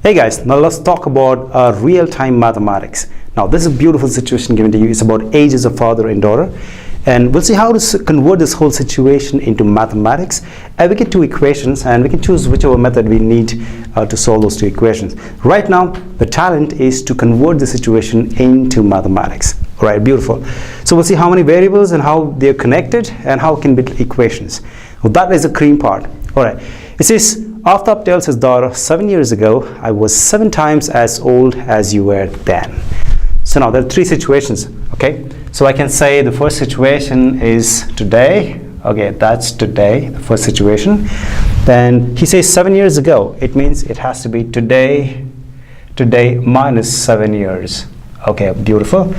Hey guys, now let's talk about real-time mathematics. Now this is a beautiful situation given to you. It's about ages of father and daughter, and we'll see how to convert this whole situation into mathematics. And we get two equations and we can choose whichever method we need to solve those two equations. Right now the talent is to convert the situation into mathematics. All right, beautiful. So we'll see how many variables and how they're connected and how it can build equations. Well, that is the cream part. All right, it says Aftab tells his daughter, 7 years ago, I was 7 times as old as you were then. So now there are three situations, okay? So I can say the first situation is today. Okay, that's today, the first situation. Then he says 7 years ago. It means it has to be today minus 7 years. Okay, beautiful.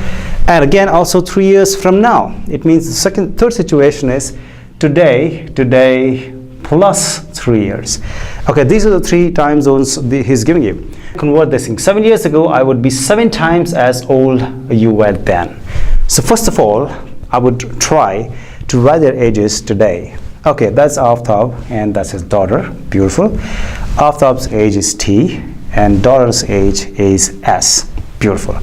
And again, also 3 years from now. It means the third situation is today plus 3 years. Okay, these are the three time zones he's giving you. Convert this thing. 7 years ago, I would be 7 times as old you were then. So first of all, I would try to write their ages today. Okay, that's Aftab and that's his daughter. Beautiful. Aftab's age is T and daughter's age is S. Beautiful.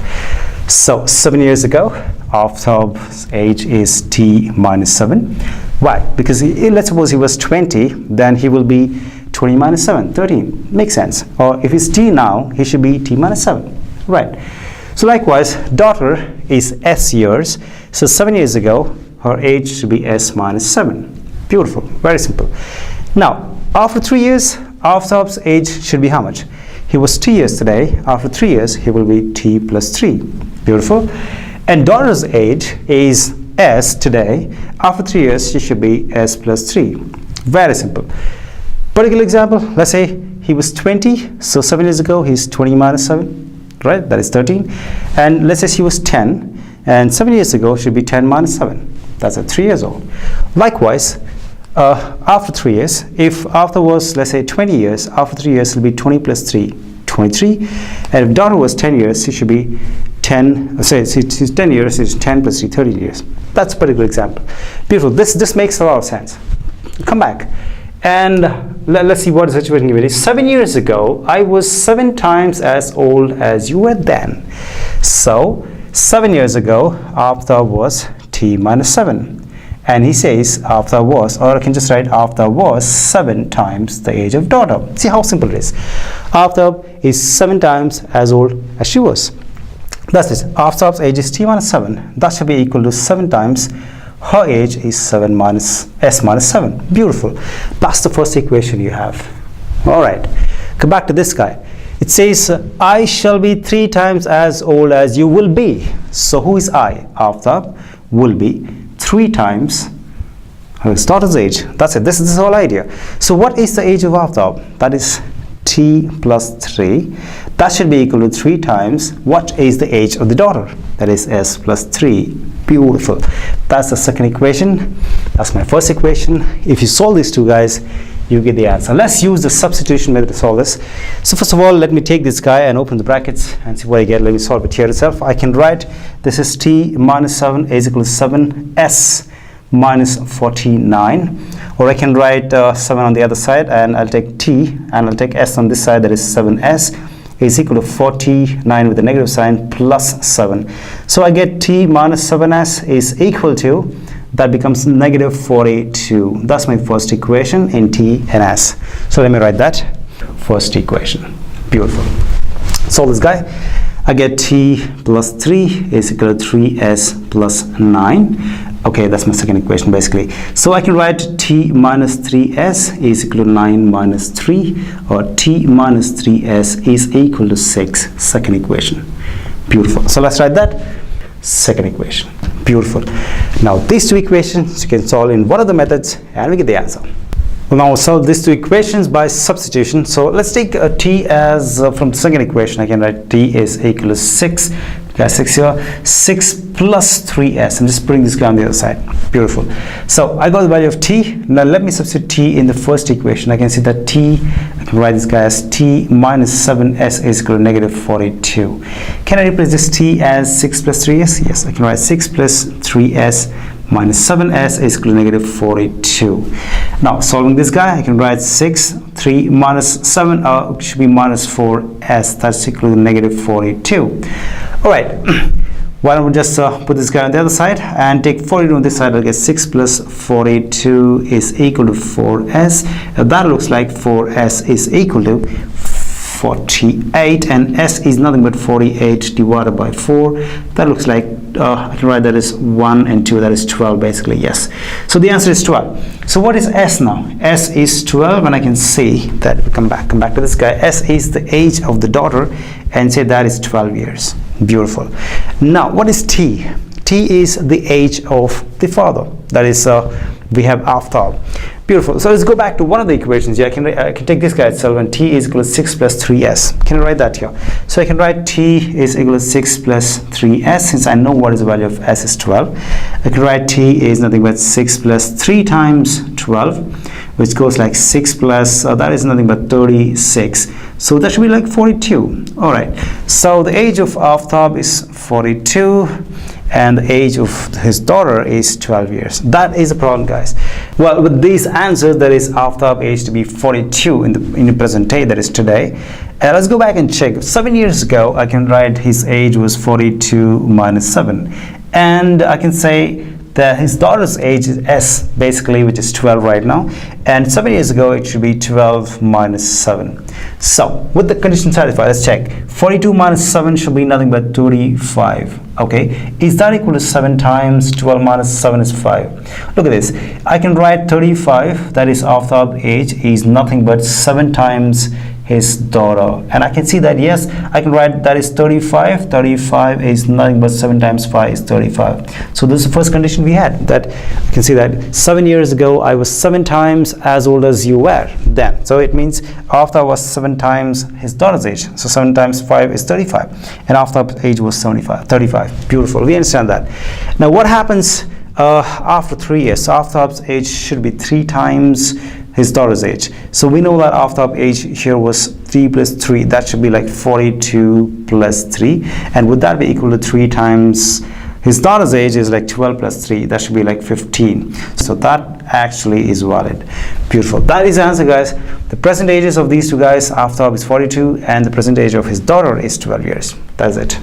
So 7 years ago, Aftab's age is T minus 7. Why? Because let's suppose he was 20, then he will be 20 minus 7, 13. Makes sense. Or if it's T now, he should be T minus 7. Right. So likewise, daughter is S years. So 7 years ago, her age should be S minus 7. Beautiful. Very simple. Now, after 3 years, Aftab's age should be how much? He was 2 years today. After 3 years, he will be T plus 3. Beautiful. And daughter's age is S today. After 3 years, she should be S plus 3. Very simple. Particular example, let's say he was 20. So 7 years ago, he's 20 minus 7. Right? That is 13. And let's say she was 10. And 7 years ago, should be 10 minus 7. That's at 3 years old. Likewise, after 3 years, if after was, let's say 20 years, after 3 years, it'll be 20 plus 3, 23. And if daughter was 10 years, she should be 10, say she's 10 years, it's 10 plus 3, 30 years. That's a particular example. Beautiful. This makes a lot of sense. Come back. And let's see what the situation is. 7 years ago, I was 7 times as old as you were then. So 7 years ago, Aftab was T minus 7. And he says Aftab was, or I can just write Aftab was 7 times the age of daughter. See how simple it is. Aftab is 7 times as old as she was. That's it. Aftab's age is T minus 7. That should be equal to 7 times her age is 7 minus S minus 7. Beautiful. That's the first equation you have. All right. Come back to this guy. It says, I shall be 3 times as old as you will be. So who is I? Aftab will be 3 times his daughter's age. That's it. This is the whole idea. So what is the age of Aftab? That is T plus 3. That should be equal to 3 times what is the age of the daughter? That is S plus 3. Beautiful. That's the second equation. That's my first equation. If you solve these two guys, you get the answer. Let's use the substitution method to solve this. So first of all, let me take this guy and open the brackets and see what I get. Let me solve it here itself. I can write this is T minus 7 is equal to 7S minus 49. Or I can write 7 on the other side, and I'll take T and I'll take S on this side, that is 7S is equal to 49 with a negative sign plus 7. So I get T minus 7S is equal to, that becomes negative 42. That's my first equation in T and S. So let me write that first equation. Beautiful. Solve this guy. I get T plus 3 is equal to 3S plus 9. Okay, that's my second equation basically. So I can write T minus 3S is equal to 9 minus 3, or T minus 3S is equal to 6, second equation. Beautiful. So let's write that second equation. Beautiful. Now these two equations you can solve in one of the methods and we get the answer. Well, now we'll solve these two equations by substitution. So let's take T as from the second equation. I can write T is equal to 6. Got 6 here. 6 plus 3S. I'm just putting this guy on the other side. Beautiful. So I got the value of T. Now let me substitute T in the first equation. I can see that T, I can write this guy as T minus 7S is equal to negative 42. Can I replace this T as 6 plus 3S? Yes, I can write 6 plus 3S minus 7s is equal to negative 42. Now solving this guy, I can write 6, 3 minus 7 should be minus 4s, that's equal to negative 42. All right, why don't we just put this guy on the other side and take 42 on this side. I'll get 6 plus 42 is equal to 4s. That looks like 4s is equal to 48, and s is nothing but 48 divided by 4. That looks like I can write that is 1 and 2, that is 12 basically, yes. So the answer is 12. So what is s now? S is 12, and I can see that we come back to this guy. S is the age of the daughter, and say that is 12 years. Beautiful. Now what is t? T is the age of the father, that is we have Aftab. Beautiful. So let's go back to one of the equations here. I can take this guy itself, and t is equal to 6 plus 3s. Can I write that here? So I can write t is equal to 6 plus 3s, since I know what is the value of s is 12. I can write t is nothing but 6 plus 3 times 12, which goes like 6 plus that is nothing but 36. So that should be like 42. All right. So the age of Aftab is 42. And the age of his daughter is 12 years. That is a problem, guys. Well, with these answers, there is Aftab age to be 42 in the present day, that is today. Let's go back and check. 7 years ago, I can write his age was 42 minus 7. And I can say that his daughter's age is s, basically, which is 12 right now. And 7 years ago, it should be 12 minus 7. So, with the condition satisfied, let's check. 42 minus 7 should be nothing but 35. Okay, is that equal to 7 times 12 minus 7 is 5? Look at this. I can write 35, that is Aftab age, is nothing but 7 times his daughter, and I can see that yes, I can write that is 35. 35 is nothing but 7 times 5 is 35. So this is the first condition we had, that you can see that 7 years ago I was 7 times as old as you were then. So it means Aftab was 7 times his daughter's age. So 7 times 5 is 35, and Aftab's age was 35. Beautiful, we understand that. Now what happens after 3 years? So Aftab's age should be 3 times his daughter's age. So we know that Aftab age here was 3 plus 3. That should be like 42 plus 3. And would that be equal to 3 times his daughter's age is like 12 plus 3. That should be like 15. So that actually is valid. Beautiful. That is the answer, guys. The present ages of these two guys, Aftab is 42, and the present age of his daughter is 12 years. That's it.